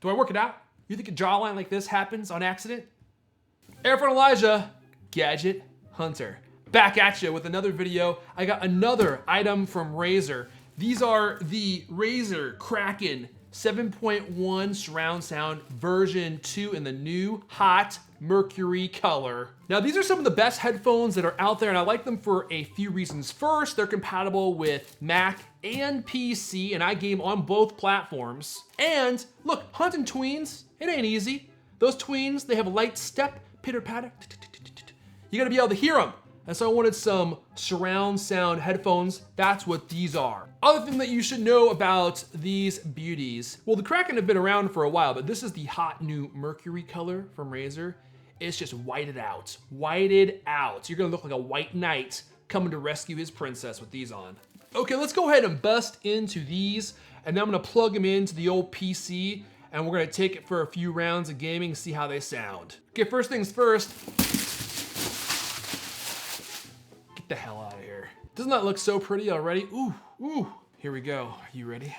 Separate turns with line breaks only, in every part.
Do I work it out? You think a jawline like this happens on accident? Airfront Elijah, Gadget Hunter. Back at you with another video. I got another item from Razer. These are the Razer Kraken 7.1 surround sound version 2 in the new hot Mercury color. Now these are some of the best headphones that are out there, and I like them for a few reasons. First, they're compatible with Mac and PC, and I game on both platforms. And look, hunting tweens, it ain't easy. Those tweens, they have a light step, pitter patter. You gotta be able to hear them. And so I wanted some surround sound headphones. That's what these are. Other thing that you should know about these beauties. Well, the Kraken have been around for a while, but this is the hot new Mercury color from Razer. It's just whited out, whited out. You're gonna look like a white knight coming to rescue his princess with these on. Okay, let's go ahead and bust into these, and then I'm gonna plug them into the old PC, and we're gonna take it for a few rounds of gaming, see how they sound. Okay, first things first. Get the hell out of here. Doesn't that look so pretty already? Ooh, ooh. Here we go. Are you ready?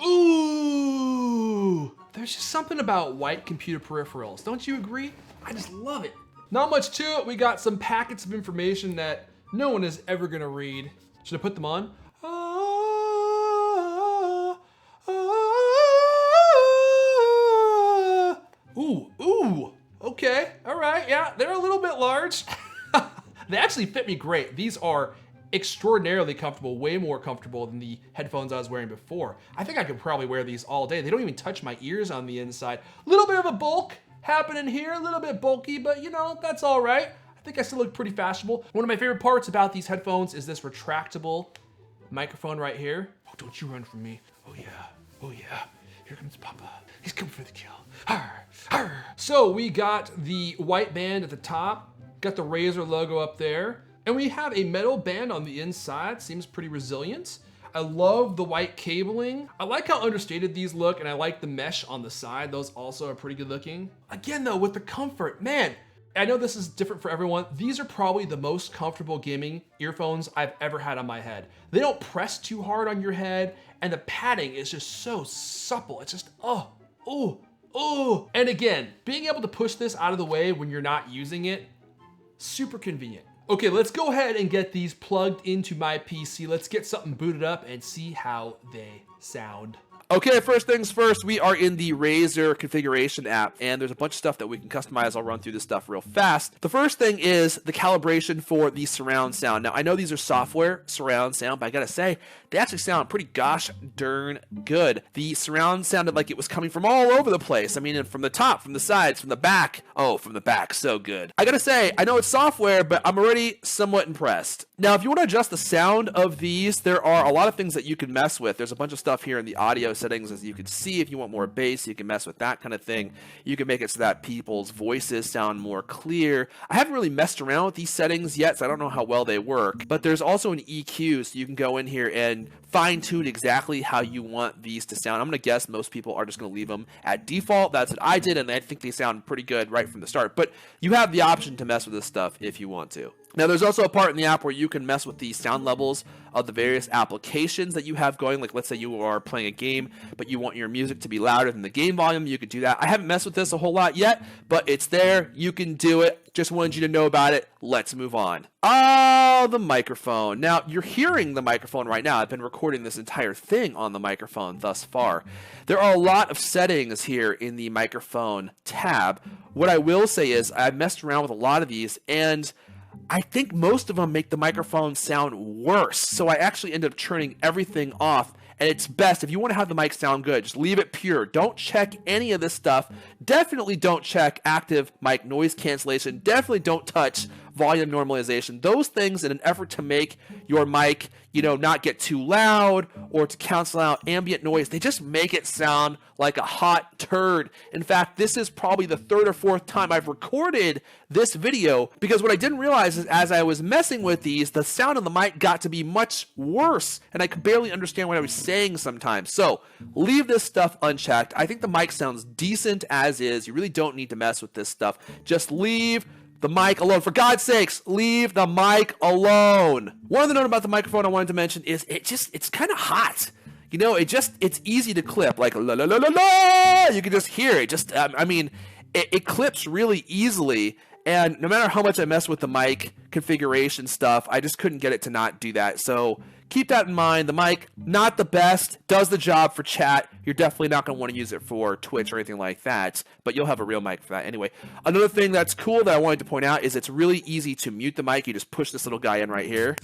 Ooh! There's just something about white computer peripherals. Don't you agree? I just love it. Not much to it. We got some packets of information that no one is ever gonna read. Should I put them on? Ooh, ooh. Okay, all right, yeah, they're a little bit large. They actually fit me great. These are extraordinarily comfortable, way more comfortable than the headphones I was wearing before. I think I could probably wear these all day. They don't even touch my ears on the inside. A little bit of a bulk happening here, a little bit bulky, but you know, that's all right. I think I still look pretty fashionable. One of my favorite parts about these headphones is this retractable microphone right here. Oh, don't you run from me. Oh yeah, oh yeah. Here comes Papa. He's coming for the kill. Arr, arr. So we got the white band at the top, got the Razer logo up there, and we have a metal band on the inside. Seems pretty resilient. I love the white cabling. I like how understated these look, and I like the mesh on the side. Those also are pretty good looking. Again though, with the comfort, man, I know this is different for everyone. These are probably the most comfortable gaming earphones I've ever had on my head. They don't press too hard on your head, and the padding is just so supple. It's just, oh, oh, oh. And again, being able to push this out of the way when you're not using it, super convenient. Okay, let's go ahead and get these plugged into my PC. Let's get something booted up and see how they sound. Okay, first things first, we are in the Razer configuration app, and there's a bunch of stuff that we can customize. I'll run through this stuff real fast. The first thing is the calibration for the surround sound. Now, I know these are software surround sound, but I gotta say, they actually sound pretty gosh darn good. The surround sounded like it was coming from all over the place. I mean, from the top, from the sides, from the back. Oh, from the back, so good. I gotta say, I know it's software, but I'm already somewhat impressed. Now, if you want to adjust the sound of these, there are a lot of things that you can mess with. There's a bunch of stuff here in the audio settings, as you can see. If you want more bass, you can mess with that kind of thing. You can make it so that people's voices sound more clear. I haven't really messed around with these settings yet, so I don't know how well they work. But there's also an EQ, so you can go in here and fine-tune exactly how you want these to sound. I'm going to guess most people are just going to leave them at default. That's what I did, and I think they sound pretty good right from the start. But you have the option to mess with this stuff if you want to. Now, there's also a part in the app where you can mess with the sound levels of the various applications that you have going. Like, let's say you are playing a game, but you want your music to be louder than the game volume. You could do that. I haven't messed with this a whole lot yet, but it's there. You can do it. Just wanted you to know about it. Let's move on. Oh, the microphone. Now, you're hearing the microphone right now. I've been recording this entire thing on the microphone thus far. There are a lot of settings here in the microphone tab. What I will say is I've messed around with a lot of these, and I think most of them make the microphone sound worse. So I actually end up turning everything off. And it's best, if you want to have the mic sound good, just leave it pure. Don't check any of this stuff. Definitely don't check active mic noise cancellation. Definitely don't touch volume normalization. Those things in an effort to make your mic, not get too loud or to cancel out ambient noise. They just make it sound like a hot turd. In fact, this is probably the third or fourth time I've recorded this video, because what I didn't realize is as I was messing with these, the sound on the mic got to be much worse, and I could barely understand what I was saying sometimes. So leave this stuff unchecked. I think the mic sounds decent as is. You really don't need to mess with this stuff. Just leave the mic alone. For God's sakes, leave the mic alone. One other note about the microphone I wanted to mention is it's kind of hot.
you know, it's easy to clip, like la la la la la. You can just hear it. Just I mean, it clips really easily. And no matter how much I mess with the mic configuration stuff, I just couldn't get it to not do that. So keep that in mind. The mic, not the best, does the job for chat. You're definitely not going to want to use it for Twitch or anything like that, but you'll have a real mic for that anyway. Another thing that's cool that I wanted to point out is it's really easy to mute the mic. You just push this little guy in right here.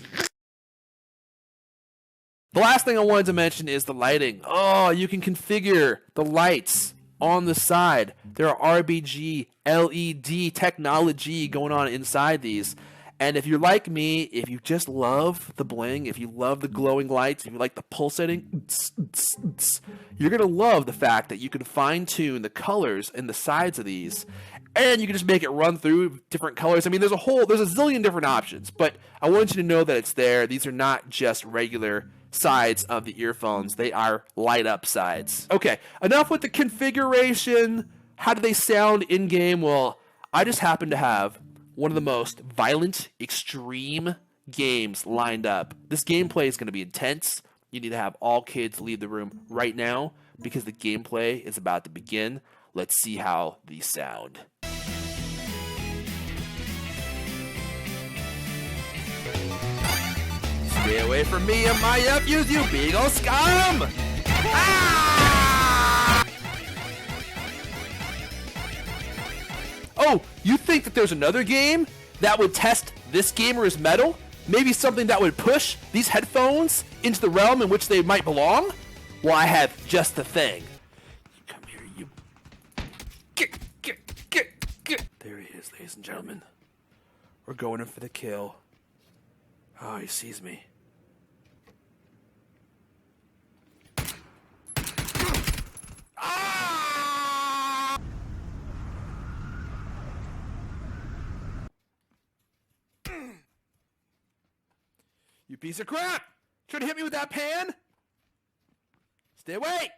The last thing I wanted to mention is the lighting. Oh, you can configure the lights on the side. There are RGB, LED technology going on inside these. And if you're like me, if you just love the bling, if you love the glowing lights, if you like the pulsating, you're going to love the fact that you can fine-tune the colors in the sides of these. And you can just make it run through different colors. I mean, there's a zillion different options, but I want you to know that it's there. These are not just regular sides of the earphones. They are light-up sides. Okay, enough with the configuration. How do they sound in-game? Well, I just happen to have one of the most violent, extreme games lined up. This gameplay is going to be intense. You need to have all kids leave the room right now because the gameplay is about to begin. Let's see how these sound. Stay away from me and my nephews, you big ol' scum! Ah! Oh, you think that there's another game that would test this gamer's metal? Maybe something that would push these headphones into the realm in which they might belong? Well, I have just the thing. Come here, you. Get. There he is, ladies and gentlemen. We're going in for the kill. Oh, he sees me. You piece of crap! Trying to hit me with that pan? Stay away!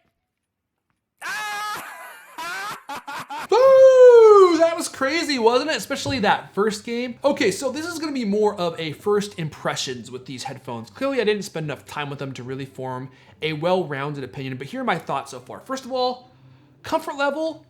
Woo! That was crazy, wasn't it? Especially that first game. Okay, so this is gonna be more of a first impressions with these headphones. Clearly, I didn't spend enough time with them to really form a well-rounded opinion, but here are my thoughts so far. First of all, comfort level,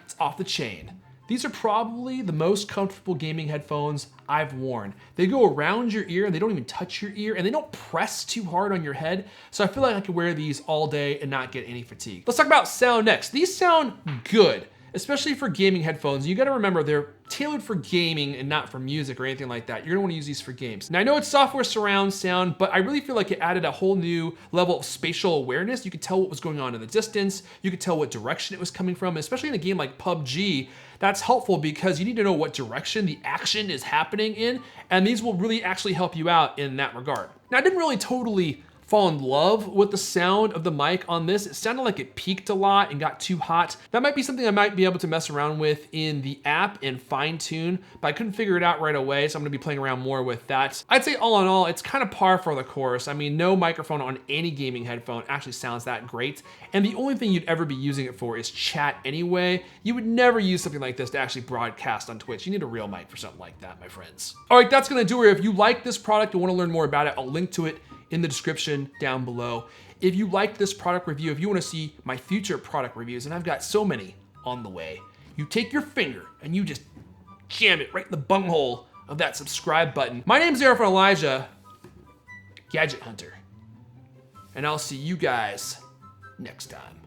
it's off the chain. These are probably the most comfortable gaming headphones I've worn. They go around your ear and they don't even touch your ear and they don't press too hard on your head. So I feel like I could wear these all day and not get any fatigue. Let's talk about sound next. These sound good, especially for gaming headphones. You gotta remember they're tailored for gaming and not for music or anything like that. You're gonna wanna use these for games. Now I know it's software surround sound, but I really feel like it added a whole new level of spatial awareness. You could tell what was going on in the distance. You could tell what direction it was coming from, especially in a game like PUBG. That's helpful because you need to know what direction the action is happening in, and these will really actually help you out in that regard. Now I didn't really totally fall in love with the sound of the mic on this. It sounded like it peaked a lot and got too hot. That might be something I might be able to mess around with in the app and fine tune, but I couldn't figure it out right away, so I'm gonna be playing around more with that. I'd say all in all, it's kind of par for the course. I mean, no microphone on any gaming headphone actually sounds that great, and the only thing you'd ever be using it for is chat anyway. You would never use something like this to actually broadcast on Twitch. You need a real mic for something like that, my friends. All right, that's gonna do it. If you like this product and wanna learn more about it, I'll link to it in the description down below. If you like this product review, if you wanna see my future product reviews, and I've got so many on the way, you take your finger and you just jam it right in the bunghole of that subscribe button. My name's Aaron from Elijah, Gadget Hunter, and I'll see you guys next time.